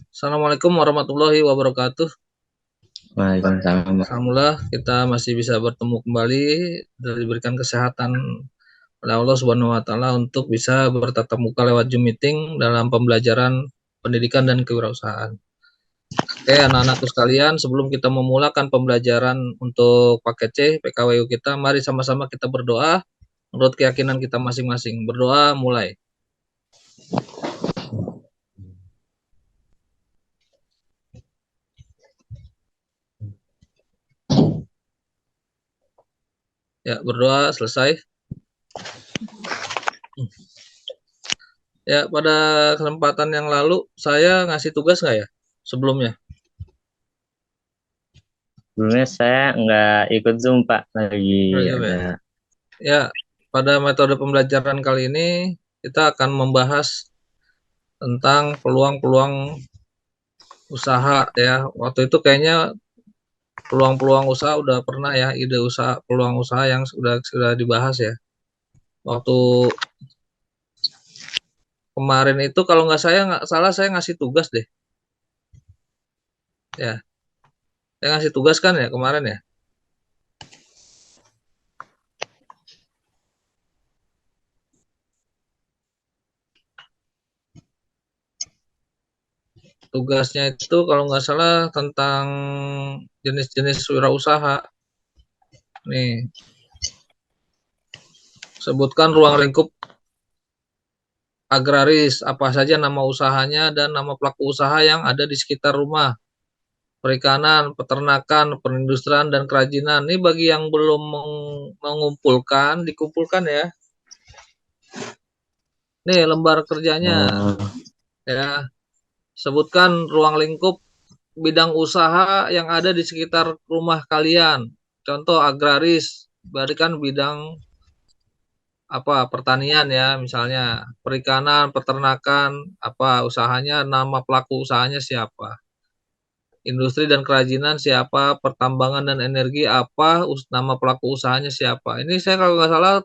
Assalamualaikum warahmatullahi wabarakatuh. Waalaikumsalam. Alhamdulillah kita masih bisa bertemu kembali dan diberikan kesehatan oleh Allah Subhanahu wa taala untuk bisa bertatap muka lewat Zoom meeting dalam pembelajaran pendidikan dan kewirausahaan. Oke, anak-anakku sekalian, sebelum kita memulakan pembelajaran untuk paket C PKWU kita, mari sama-sama kita berdoa menurut keyakinan kita masing-masing. Berdoa mulai. Ya, berdoa selesai. Ya, pada kesempatan yang lalu saya ngasih tugas nggak ya sebelumnya? Sebelumnya saya nggak ikut Zoom, Pak. Lagi Zoom ya. ada. Ya, pada metode pembelajaran kali ini kita akan membahas tentang peluang-peluang usaha ya. Waktu itu kayaknya peluang-peluang usaha udah pernah ya, ide usaha, peluang usaha yang sudah dibahas ya. Waktu kemarin itu kalau nggak salah saya ngasih tugas deh. Ya, saya ngasih tugas kan ya kemarin ya. Tugasnya itu kalau nggak salah tentang jenis-jenis wirausaha. Nih, sebutkan ruang lingkup agraris, apa saja nama usahanya dan nama pelaku usaha yang ada di sekitar rumah. Perikanan, peternakan, perindustrian, dan kerajinan. Ini bagi yang belum mengumpulkan, dikumpulkan ya. Nih lembar kerjanya. Oh, Ya, sebutkan ruang lingkup bidang usaha yang ada di sekitar rumah kalian. Contoh agraris, berarti kan bidang apa pertanian ya, misalnya perikanan, peternakan, apa usahanya, nama pelaku usahanya siapa. Industri dan kerajinan siapa, pertambangan dan energi apa, nama pelaku usahanya siapa. Ini saya kalau nggak salah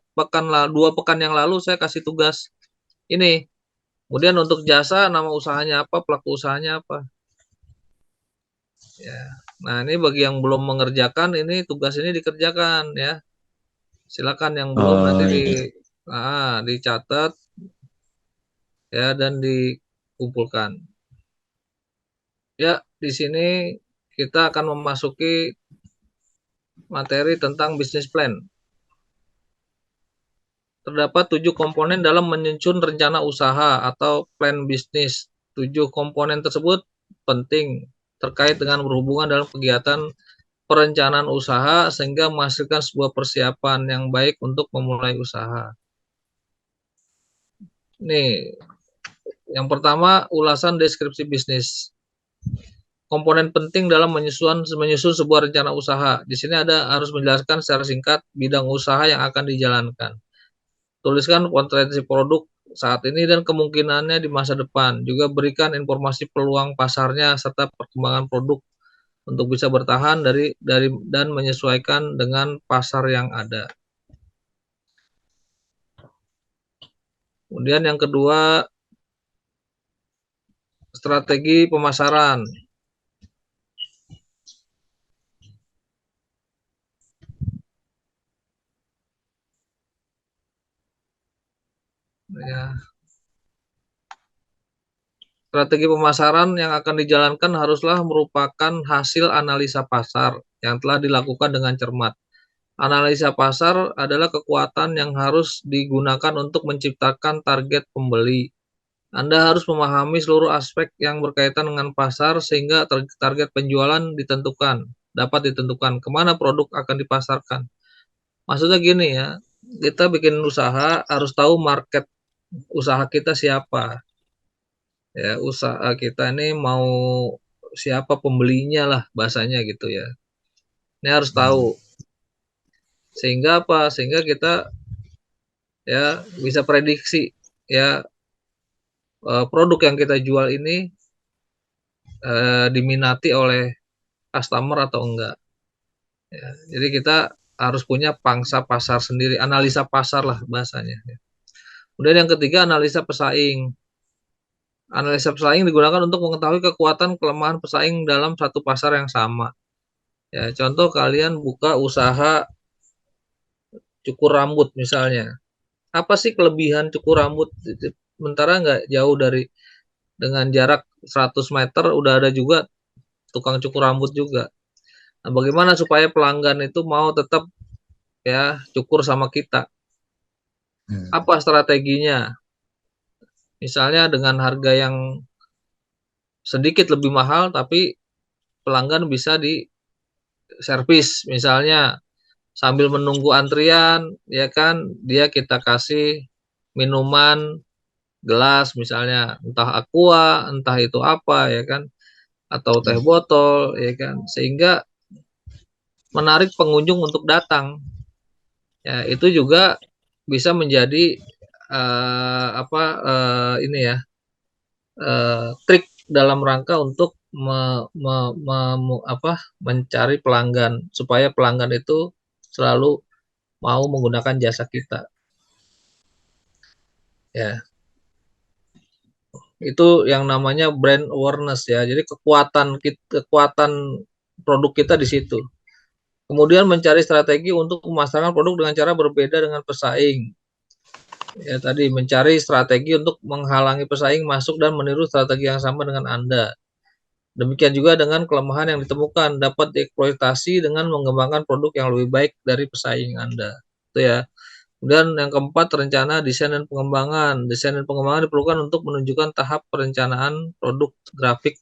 2 pekan yang lalu saya kasih tugas ini. Kemudian untuk jasa, nama usahanya apa, pelaku usahanya apa. Ya. Nah ini bagi yang belum mengerjakan, ini tugas ini dikerjakan ya. Silakan yang belum nanti oh iya. dicatat ya dan dikumpulkan. Ya, di sini kita akan memasuki materi tentang bisnis plan. Terdapat 7 komponen dalam menyusun rencana usaha atau plan bisnis. 7 komponen tersebut penting terkait dengan berhubungan dalam kegiatan perencanaan usaha sehingga menghasilkan sebuah persiapan yang baik untuk memulai usaha. Nih, yang pertama ulasan deskripsi bisnis. Komponen penting dalam menyusun sebuah rencana usaha. Di sini harus menjelaskan secara singkat bidang usaha yang akan dijalankan. Tuliskan potensi produk saat ini dan kemungkinannya di masa depan. Juga berikan informasi peluang pasarnya serta perkembangan produk untuk bisa bertahan dan menyesuaikan dengan pasar yang ada. Kemudian yang kedua, strategi pemasaran. Ya, strategi pemasaran yang akan dijalankan haruslah merupakan hasil analisa pasar yang telah dilakukan dengan cermat. Analisa pasar adalah kekuatan yang harus digunakan untuk menciptakan target pembeli. Anda harus memahami seluruh aspek yang berkaitan dengan pasar sehingga target penjualan dapat ditentukan kemana produk akan dipasarkan. Maksudnya gini ya, kita bikin usaha harus tahu market usaha kita siapa. Ya, usaha kita ini mau siapa pembelinya lah bahasanya gitu ya. Ini harus tahu. Sehingga apa? Sehingga kita ya bisa prediksi ya produk yang kita jual ini diminati oleh customer atau enggak. Ya, jadi kita harus punya pangsa pasar sendiri, analisa pasar lah bahasanya. Kemudian yang ketiga analisa pesaing. Analisa pesaing digunakan untuk mengetahui kekuatan kelemahan pesaing dalam satu pasar yang sama. Ya, contoh kalian buka usaha cukur rambut misalnya. Apa sih kelebihan cukur rambut? Sementara nggak jauh dari dengan jarak 100 meter udah ada juga tukang cukur rambut juga. Nah, bagaimana supaya pelanggan itu mau tetap ya cukur sama kita? Apa strateginya? Misalnya dengan harga yang sedikit lebih mahal tapi pelanggan bisa di servis misalnya sambil menunggu antrian ya kan dia kita kasih minuman gelas misalnya entah aqua entah itu apa ya kan atau teh botol ya kan sehingga menarik pengunjung untuk datang ya itu juga bisa menjadi ini ya trik dalam rangka untuk mencari pelanggan supaya pelanggan itu selalu mau menggunakan jasa kita ya itu yang namanya brand awareness ya jadi kekuatan produk kita di situ kemudian mencari strategi untuk memasarkan produk dengan cara berbeda dengan pesaing ya tadi mencari strategi untuk menghalangi pesaing masuk dan meniru strategi yang sama dengan Anda. Demikian juga dengan kelemahan yang ditemukan dapat dieksploitasi dengan mengembangkan produk yang lebih baik dari pesaing Anda. Itu ya. Kemudian yang keempat, rencana desain dan pengembangan. Desain dan pengembangan diperlukan untuk menunjukkan tahap perencanaan produk grafik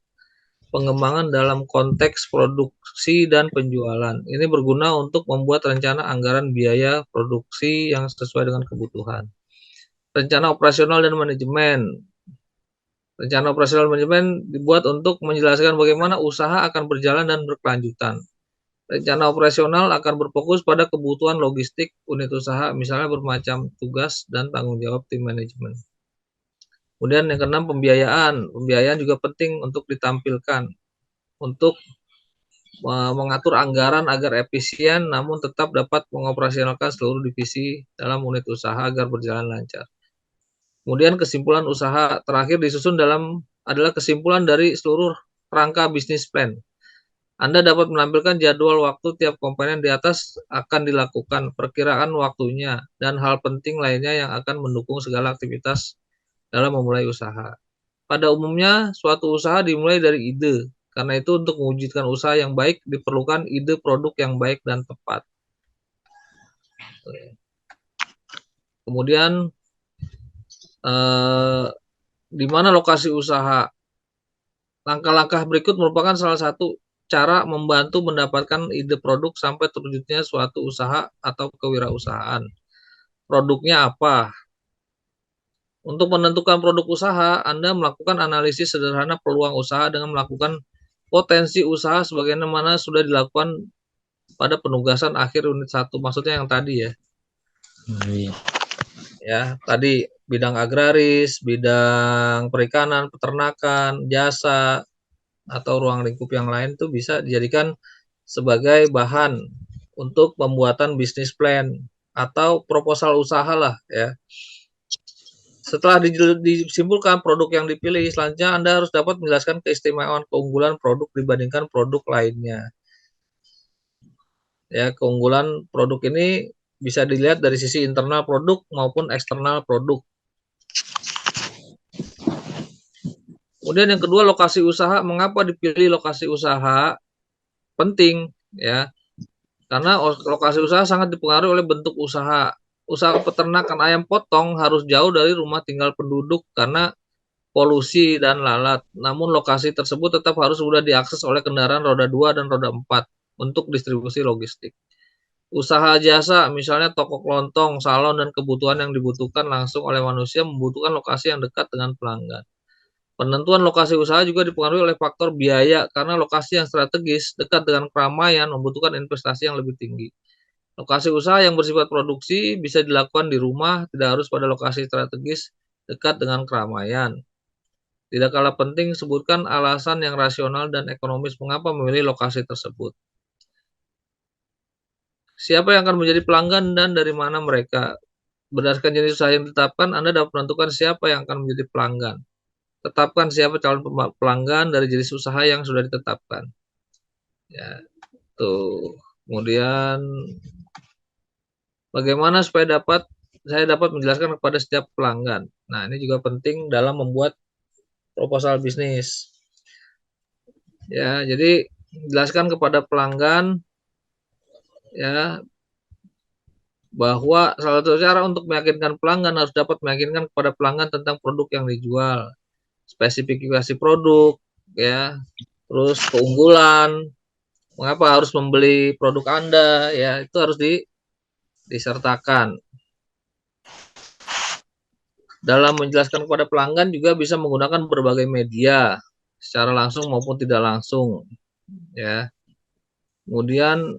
pengembangan dalam konteks produksi dan penjualan. Ini berguna untuk membuat rencana anggaran biaya produksi yang sesuai dengan kebutuhan. Rencana operasional dan manajemen. Rencana operasional manajemen dibuat untuk menjelaskan bagaimana usaha akan berjalan dan berkelanjutan. Rencana operasional akan berfokus pada kebutuhan logistik unit usaha, misalnya bermacam tugas dan tanggung jawab tim manajemen. Kemudian yang keenam, pembiayaan. Pembiayaan juga penting untuk ditampilkan untuk mengatur anggaran agar efisien namun tetap dapat mengoperasionalkan seluruh divisi dalam unit usaha agar berjalan lancar. Kemudian kesimpulan usaha terakhir disusun adalah kesimpulan dari seluruh rangka bisnis plan. Anda dapat menampilkan jadwal waktu tiap komponen di atas akan dilakukan, perkiraan waktunya, dan hal penting lainnya yang akan mendukung segala aktivitas dalam memulai usaha. Pada umumnya, suatu usaha dimulai dari ide. Karena itu untuk mewujudkan usaha yang baik diperlukan ide produk yang baik dan tepat. Kemudian di mana lokasi usaha? Langkah-langkah berikut merupakan salah satu cara membantu mendapatkan ide produk sampai terwujudnya suatu usaha atau kewirausahaan. Produknya apa? Untuk menentukan produk usaha, Anda melakukan analisis sederhana peluang usaha dengan melakukan potensi usaha sebagaimana sudah dilakukan pada penugasan akhir unit 1. Maksudnya yang tadi ya. Ya, tadi bidang agraris, bidang perikanan, peternakan, jasa, atau ruang lingkup yang lain itu bisa dijadikan sebagai bahan untuk pembuatan bisnis plan atau proposal usaha lah ya. Setelah disimpulkan produk yang dipilih, selanjutnya Anda harus dapat menjelaskan keistimewaan keunggulan produk dibandingkan produk lainnya. Ya, keunggulan produk ini bisa dilihat dari sisi internal produk maupun eksternal produk. Kemudian yang kedua, lokasi usaha. Mengapa dipilih lokasi usaha? Penting ya. Karena lokasi usaha sangat dipengaruhi oleh bentuk usaha. Usaha peternakan ayam potong harus jauh dari rumah tinggal penduduk karena polusi dan lalat. Namun lokasi tersebut tetap harus mudah diakses oleh kendaraan roda 2 dan roda 4 untuk distribusi logistik. Usaha jasa, misalnya toko kelontong, salon, dan kebutuhan yang dibutuhkan langsung oleh manusia membutuhkan lokasi yang dekat dengan pelanggan. Penentuan lokasi usaha juga dipengaruhi oleh faktor biaya karena lokasi yang strategis dekat dengan keramaian membutuhkan investasi yang lebih tinggi. Lokasi usaha yang bersifat produksi bisa dilakukan di rumah, tidak harus pada lokasi strategis dekat dengan keramaian. Tidak kalah penting sebutkan alasan yang rasional dan ekonomis mengapa memilih lokasi tersebut. Siapa yang akan menjadi pelanggan dan dari mana mereka? Berdasarkan jenis usaha yang ditetapkan, Anda dapat menentukan siapa yang akan menjadi pelanggan. tetapkan siapa calon pelanggan dari jenis usaha yang sudah ditetapkan. Ya, tuh. Kemudian bagaimana supaya saya dapat menjelaskan kepada setiap pelanggan. Nah, ini juga penting dalam membuat proposal bisnis. Ya, jadi jelaskan kepada pelanggan ya bahwa salah satu cara untuk meyakinkan pelanggan harus dapat meyakinkan kepada pelanggan tentang produk yang dijual, spesifikasi produk, ya, terus keunggulan, mengapa harus membeli produk Anda, ya, itu harus disertakan. Dalam menjelaskan kepada pelanggan juga bisa menggunakan berbagai media, secara langsung maupun tidak langsung, ya. Kemudian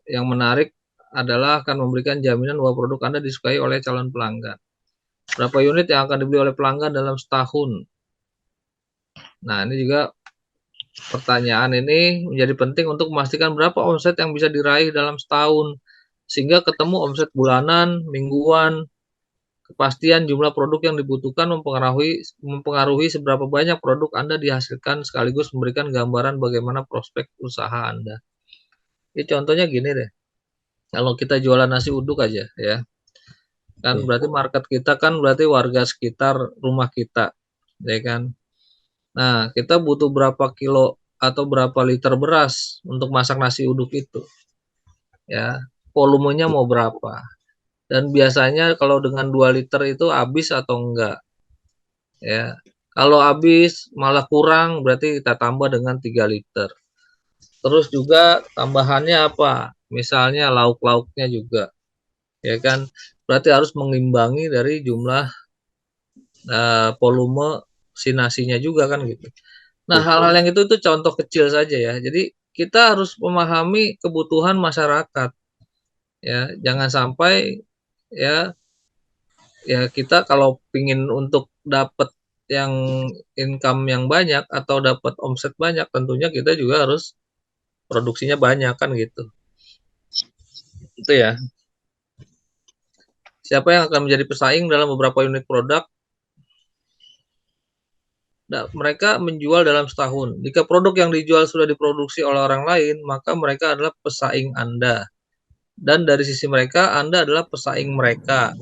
yang menarik adalah akan memberikan jaminan bahwa produk Anda disukai oleh calon pelanggan. Berapa unit yang akan dibeli oleh pelanggan dalam setahun? Nah, ini juga pertanyaan ini menjadi penting untuk memastikan berapa omset yang bisa diraih dalam setahun, sehingga ketemu omset bulanan, mingguan, kepastian jumlah produk yang dibutuhkan mempengaruhi seberapa banyak produk Anda dihasilkan sekaligus memberikan gambaran bagaimana prospek usaha Anda. Ini contohnya gini deh, kalau kita jualan nasi uduk aja ya, kan berarti market kita kan berarti warga sekitar rumah kita, ya kan. Nah, kita butuh berapa kilo atau berapa liter beras untuk masak nasi uduk itu, ya. Volumenya mau berapa? Dan biasanya kalau dengan 2 liter itu habis atau enggak, ya. Kalau habis malah kurang berarti kita tambah dengan 3 liter. Terus juga tambahannya apa? Misalnya lauk-lauknya juga, ya kan. Berarti harus mengimbangi dari jumlah volume si nasinya juga kan gitu. Nah, hal-hal yang itu contoh kecil saja ya. Jadi kita harus memahami kebutuhan masyarakat. Ya, jangan sampai ya kita kalau pingin untuk dapat yang income yang banyak atau dapat omset banyak, tentunya kita juga harus produksinya banyak kan gitu. Itu ya. Siapa yang akan menjadi pesaing dalam beberapa unit produk? Nah, mereka menjual dalam setahun. Jika produk yang dijual sudah diproduksi oleh orang lain, maka mereka adalah pesaing Anda. Dan dari sisi mereka, Anda adalah pesaing mereka.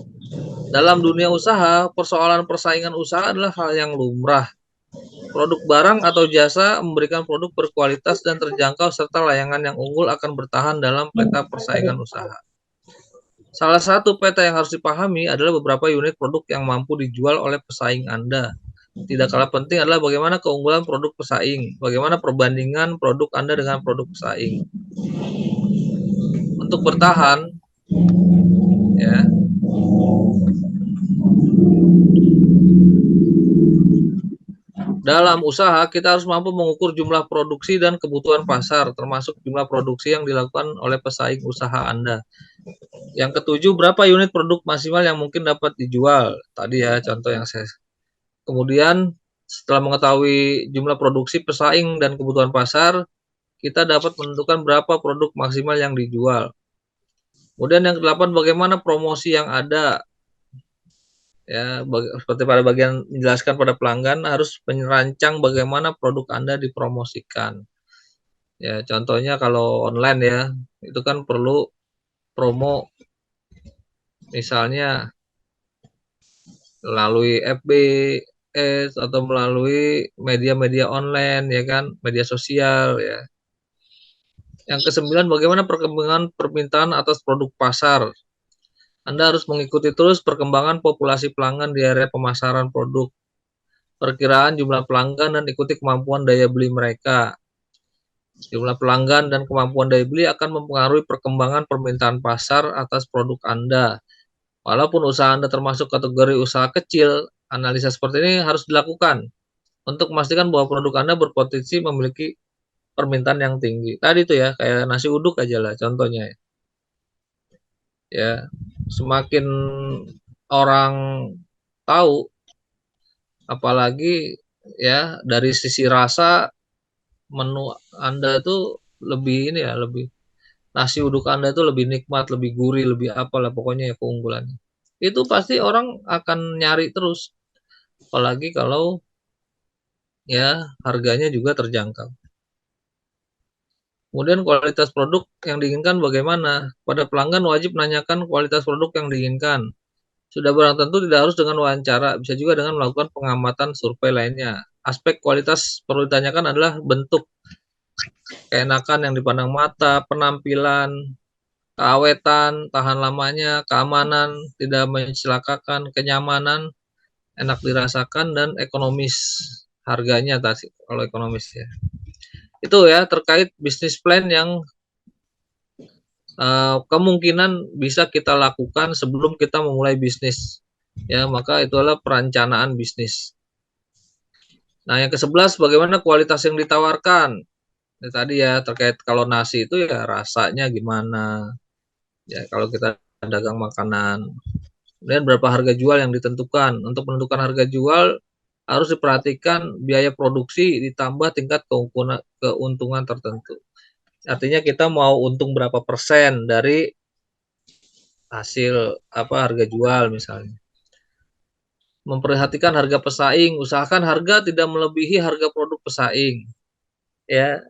Dalam dunia usaha, persoalan persaingan usaha adalah hal yang lumrah. Produk barang atau jasa memberikan produk berkualitas dan terjangkau serta layanan yang unggul akan bertahan dalam peta persaingan usaha. Salah satu peta yang harus dipahami adalah beberapa unit produk yang mampu dijual oleh pesaing Anda. Tidak kalah penting adalah bagaimana keunggulan produk pesaing, bagaimana perbandingan produk Anda dengan produk pesaing. Untuk bertahan, ya, dalam usaha kita harus mampu mengukur jumlah produksi dan kebutuhan pasar, termasuk jumlah produksi yang dilakukan oleh pesaing usaha Anda. Yang ketujuh, berapa unit produk maksimal yang mungkin dapat dijual? Tadi ya contoh yang saya. Kemudian setelah mengetahui jumlah produksi, pesaing, dan kebutuhan pasar, kita dapat menentukan berapa produk maksimal yang dijual. Kemudian yang ke-8, bagaimana promosi yang ada. Ya, seperti pada bagian menjelaskan pada pelanggan, harus merancang bagaimana produk Anda dipromosikan. Ya, contohnya kalau online ya, itu kan perlu promo, misalnya melalui FB, atau melalui media-media online ya kan, media sosial ya. Yang ke-9, bagaimana perkembangan permintaan atas produk pasar. Anda harus mengikuti terus perkembangan populasi pelanggan di area pemasaran produk, perkiraan jumlah pelanggan, dan ikuti kemampuan daya beli mereka. Jumlah pelanggan dan kemampuan daya beli akan mempengaruhi perkembangan permintaan pasar atas produk Anda. Walaupun usaha Anda termasuk kategori usaha kecil, analisa seperti ini harus dilakukan untuk memastikan bahwa produk Anda berpotensi memiliki permintaan yang tinggi. Tadi itu ya, kayak nasi uduk aja lah contohnya. Ya, semakin orang tahu, apalagi ya dari sisi rasa, menu Anda tuh lebih ini ya, lebih nasi uduk Anda tuh lebih nikmat, lebih gurih, lebih apalah pokoknya ya keunggulannya. Itu pasti orang akan nyari terus. apalagi kalau ya harganya juga terjangkau. Kemudian kualitas produk yang diinginkan bagaimana? Pada pelanggan wajib menanyakan kualitas produk yang diinginkan. Sudah barang tentu tidak harus dengan wawancara, bisa juga dengan melakukan pengamatan survei lainnya. Aspek kualitas perlu ditanyakan adalah bentuk, keenakan yang dipandang mata, penampilan, keawetan, tahan lamanya, keamanan, tidak mencelakakan, kenyamanan, enak dirasakan, dan ekonomis. Harganya tadi, kalau ekonomis ya. Itu ya terkait bisnis plan yang kemungkinan bisa kita lakukan sebelum kita memulai bisnis. Ya, maka itu adalah perencanaan bisnis. Nah, yang ke-11 bagaimana kualitas yang ditawarkan? Ini tadi ya terkait kalau nasi itu ya rasanya gimana. Ya, kalau kita dagang makanan. Kemudian berapa harga jual yang ditentukan. Untuk menentukan harga jual harus diperhatikan biaya produksi ditambah tingkat keuntungan tertentu. Artinya kita mau untung berapa persen dari hasil harga jual misalnya. Memperhatikan harga pesaing, usahakan harga tidak melebihi harga produk pesaing. Ya,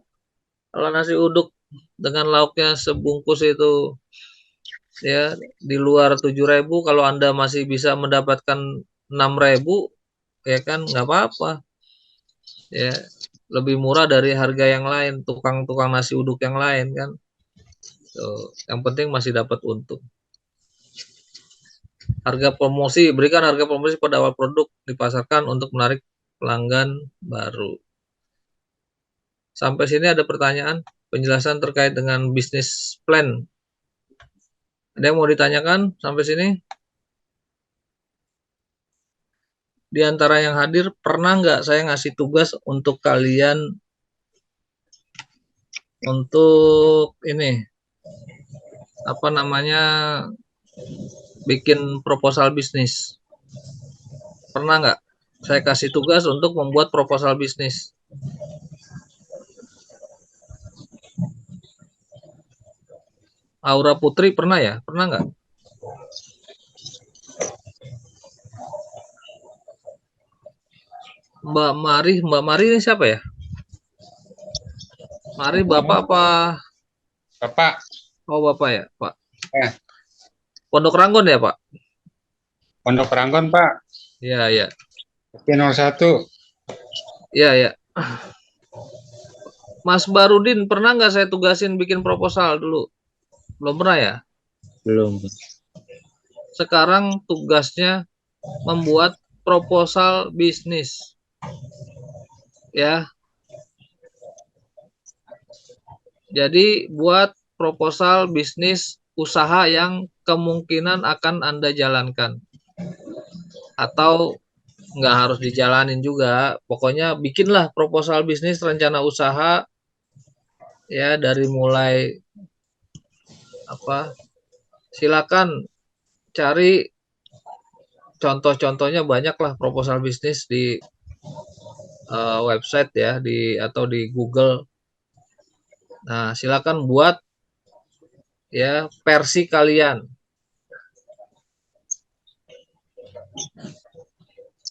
kalau nasi uduk dengan lauknya sebungkus itu ya di luar 7.000, kalau Anda masih bisa mendapatkan 6.000, ya kan nggak apa-apa. Ya, lebih murah dari harga yang lain, tukang-tukang nasi uduk yang lain kan. Tuh, yang penting masih dapat untung. Harga promosi, berikan harga promosi pada awal produk dipasarkan untuk menarik pelanggan baru. Sampai sini ada pertanyaan, penjelasan terkait dengan bisnis plan. Ada yang mau ditanyakan sampai sini? Di antara yang hadir, pernah nggak saya ngasih tugas untuk kalian untuk ini, bikin proposal bisnis? Pernah nggak saya kasih tugas untuk membuat proposal bisnis? Aura Putri pernah ya? Pernah nggak? Mbak Mari ini siapa ya? Mari Bapak apa? Bapak. Oh Bapak ya, Pak. Ya. Pondok Ranggon ya, Pak? Pondok Ranggon, Pak. Iya, iya. P01. Iya, iya. Mas Barudin, pernah nggak saya tugasin bikin proposal dulu? Belum pernah ya? Belum. Sekarang tugasnya membuat proposal bisnis. Ya. Jadi buat proposal bisnis usaha yang kemungkinan akan Anda jalankan. Atau nggak harus dijalanin juga. Pokoknya bikinlah proposal bisnis rencana usaha ya dari mulai silakan cari contoh-contohnya, banyaklah proposal bisnis di website ya atau di Google. Nah, silakan buat ya versi kalian.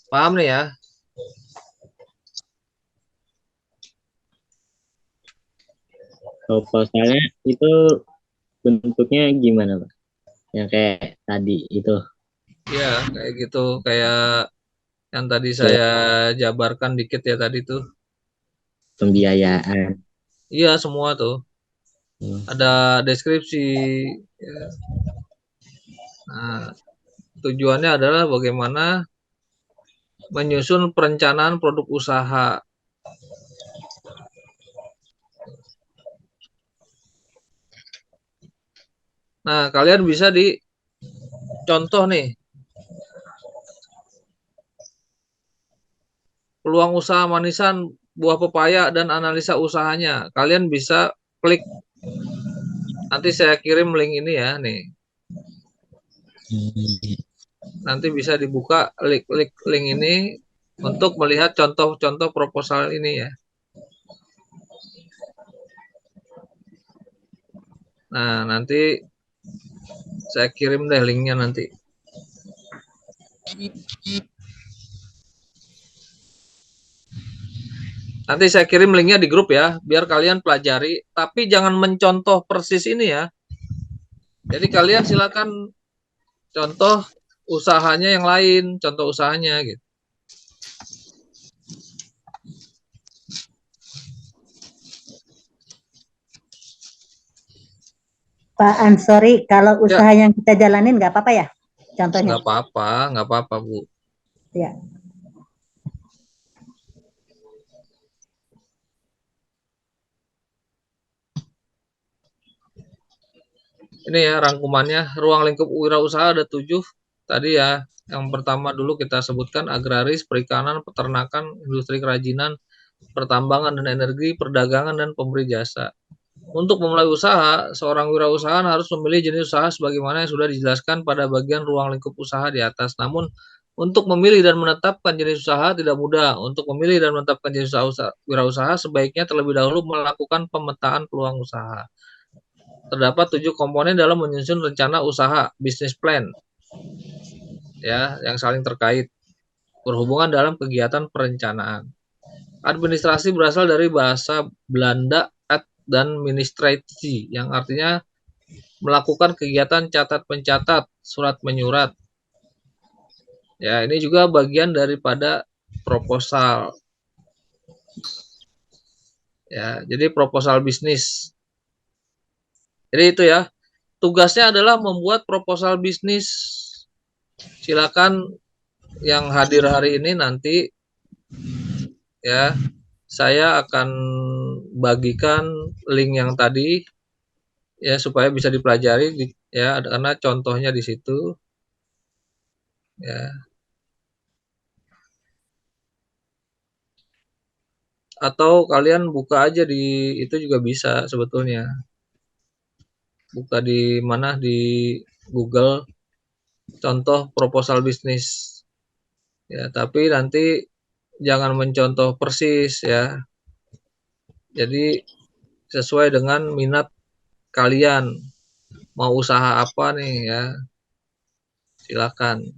Paham nih ya? Proposalnya itu bentuknya gimana, Pak? Yang kayak tadi itu. Ya, kayak gitu, kayak yang tadi saya jabarkan dikit ya tadi tuh. Pembiayaan. Iya, semua tuh. Ada deskripsi. Ya. Nah, tujuannya adalah bagaimana menyusun perencanaan produk usaha. Nah, kalian bisa contoh nih. Peluang usaha manisan buah pepaya dan analisa usahanya. Kalian bisa klik. Nanti saya kirim link ini ya, nih. Nanti bisa dibuka link ini untuk melihat contoh-contoh proposal ini ya. Nah, nanti saya kirim deh linknya nanti. Nanti saya kirim linknya di grup ya, biar kalian pelajari. Tapi jangan mencontoh persis ini ya. Jadi kalian silakan contoh usahanya yang lain, contoh usahanya gitu. Pak Ansori, kalau Ya. usaha yang kita jalanin nggak apa-apa ya? Contohnya. Nggak apa-apa Bu. Ya. Ini ya rangkumannya, ruang lingkup wirausaha ada 7. Tadi ya, yang pertama dulu kita sebutkan agraris, perikanan, peternakan, industri kerajinan, pertambangan dan energi, perdagangan, dan pemberi jasa. Untuk memulai usaha, seorang wirausahaan harus memilih jenis usaha sebagaimana yang sudah dijelaskan pada bagian ruang lingkup usaha di atas. Namun, untuk memilih dan menetapkan jenis usaha tidak mudah. Untuk memilih dan menetapkan jenis usaha wirausaha, sebaiknya terlebih dahulu melakukan pemetaan peluang usaha. Terdapat 7 komponen dalam menyusun rencana usaha, business plan, ya, yang saling terkait, berhubungan dalam kegiatan perencanaan. Administrasi berasal dari bahasa Belanda ad dan ministrasi, yang artinya melakukan kegiatan catat-mencatat, surat menyurat. Ya, ini juga bagian daripada proposal. Ya, jadi proposal bisnis. Jadi itu ya, tugasnya adalah membuat proposal bisnis. Silakan yang hadir hari ini nanti ya, saya akan bagikan link yang tadi ya supaya bisa dipelajari ya, karena contohnya di situ ya. Atau kalian buka aja di itu juga bisa sebetulnya. Buka di mana, di Google, contoh proposal bisnis. Ya, tapi nanti jangan mencontoh persis ya. Jadi sesuai dengan minat kalian. Mau usaha apa nih ya? Silakan.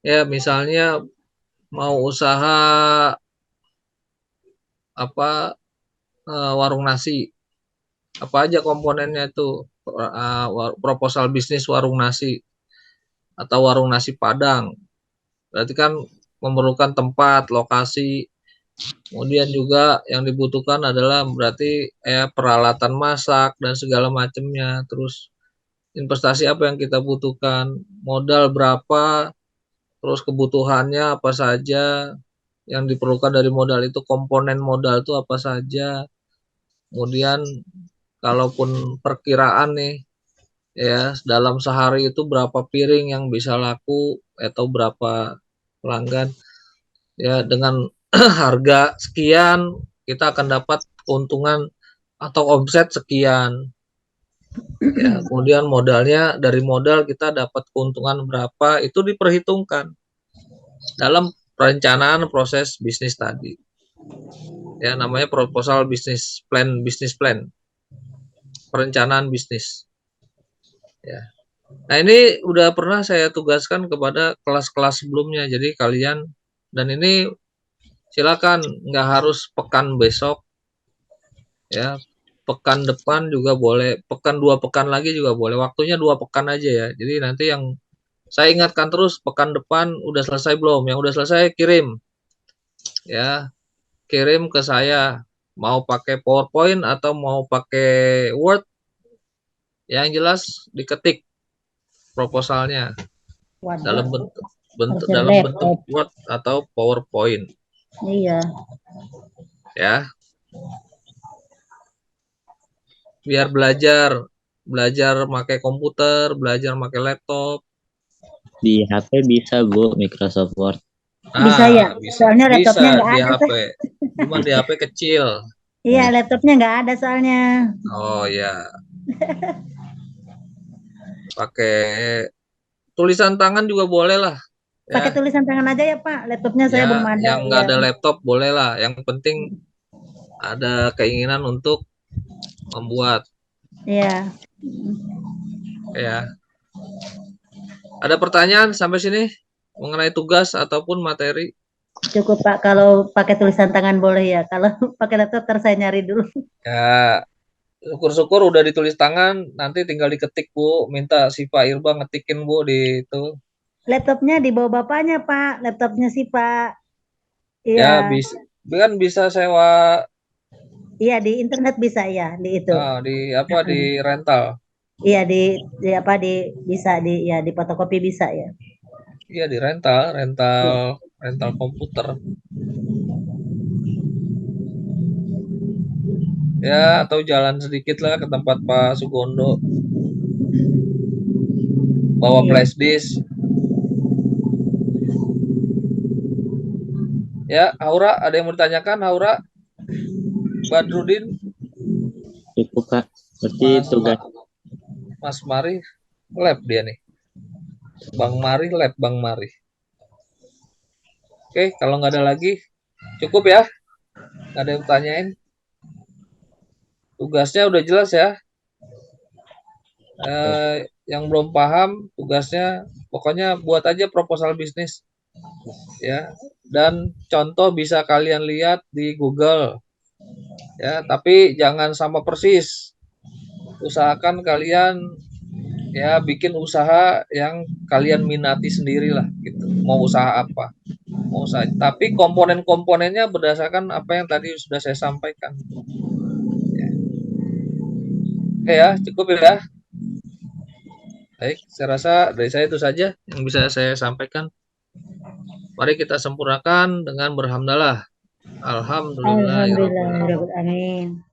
Ya, misalnya mau usaha apa, warung nasi. Apa aja komponennya itu? Proposal bisnis warung nasi atau warung nasi Padang. Berarti kan memerlukan tempat, lokasi. Kemudian juga yang dibutuhkan adalah berarti peralatan masak dan segala macamnya. Terus investasi apa yang kita butuhkan, modal berapa, terus kebutuhannya apa saja, yang diperlukan dari modal itu, komponen modal itu apa saja. Kemudian kalaupun perkiraan nih ya, dalam sehari itu berapa piring yang bisa laku atau berapa pelanggan ya, dengan harga sekian kita akan dapat keuntungan atau omset sekian ya. Kemudian modalnya, dari modal kita dapat keuntungan berapa, itu diperhitungkan dalam perencanaan proses bisnis tadi ya, namanya proposal bisnis plan, perencanaan bisnis ya. Nah, ini udah pernah saya tugaskan kepada kelas-kelas sebelumnya, jadi kalian, dan ini silakan, nggak harus pekan besok ya, pekan depan juga boleh, pekan 2 pekan lagi juga boleh, waktunya 2 pekan aja ya. Jadi nanti yang saya ingatkan terus, pekan depan udah selesai belum, yang udah selesai kirim ya, kirim ke saya, mau pakai PowerPoint atau mau pakai Word, yang jelas diketik proposalnya dalam Waduh, bentuk Word atau PowerPoint iya. ya, biar belajar pakai komputer, belajar pakai laptop. Di HP bisa, Bu, Microsoft Word. Bisa ya? Soalnya laptopnya nggak di ada. HP. Cuma di HP kecil. Iya, laptopnya nggak ada soalnya. Oh ya. Pakai tulisan tangan juga boleh lah. Pakai Ya, tulisan tangan aja ya Pak. Laptopnya saya belum ada. yang nggak Ya. ada laptop boleh lah. Yang penting ada keinginan untuk membuat. Iya. Ya. Ada pertanyaan sampai sini mengenai tugas ataupun materi? Cukup Pak, kalau pakai tulisan tangan boleh ya. Kalau pakai laptop ntar saya nyari dulu. Ya, syukur-syukur udah ditulis tangan, nanti tinggal diketik Bu, minta si Pak Irba ngetikin Bu di itu. Laptopnya di bawah bapaknya Pak, laptopnya sih Pak. Ya, Iya, kan bisa sewa iya di internet bisa ya, di itu. di apa di rental. Iya di apa bisa ya di fotokopi bisa ya. Iya, di rental komputer. Ya, atau jalan sedikit lah ke tempat Pak Sugondo. Bawa Iya. flash disk. Ya, Aura, ada yang mau ditanyakan, Aura? Badrudin? Cukup Kak. Berarti tugas Mas Mari, lab dia nih. Bang Mari, lab Bang Mari. Oke, kalau nggak ada lagi, cukup ya. Nggak ada yang tanyain. Tugasnya udah jelas ya. Yang belum paham tugasnya, pokoknya buat aja proposal bisnis. Ya, dan contoh bisa kalian lihat di Google. Ya, tapi jangan sama persis. Usahakan kalian ya bikin usaha yang kalian minati sendirilah gitu. Mau usaha apa? Mau usaha. Tapi komponen-komponennya berdasarkan apa yang tadi sudah saya sampaikan. Ya. Oke ya, cukup ya. Baik, saya rasa dari saya itu saja yang bisa saya sampaikan. Mari kita sempurnakan dengan berhamdalah. Alhamdulillah. Alhamdulillah, amin.